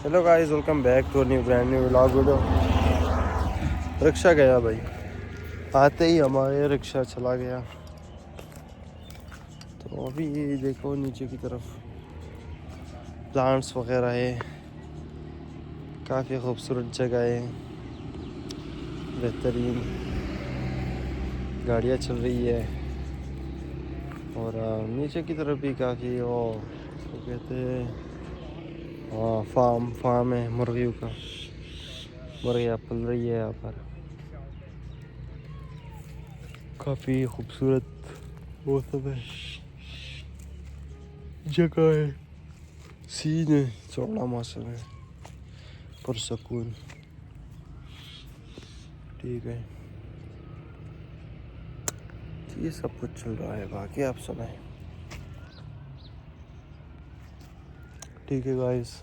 Hello guys, welcome back to new brand new vlog video. Rickshaw गया भाई, आते ही हमारे रिक्शा चला गया। तो अभी देखो नीचे की तरफ प्लांट्स वगैरह है, काफ़ी खूबसूरत जगह है, बेहतरीन गाड़ियाँ चल रही है। और नीचे की तरफ भी काफ़ी वो तो कहते हैं फार्म है मुर्गियों का। मुर्गियाँ पल रही है यहाँ पर, काफ़ी खूबसूरत मौसम है, जगह है, सीन है, चौड़ा मौसम है, पुरसकून। ठीक है, ये सब कुछ चल रहा है, बाकी आप सुनाए। ठीक है गाइस।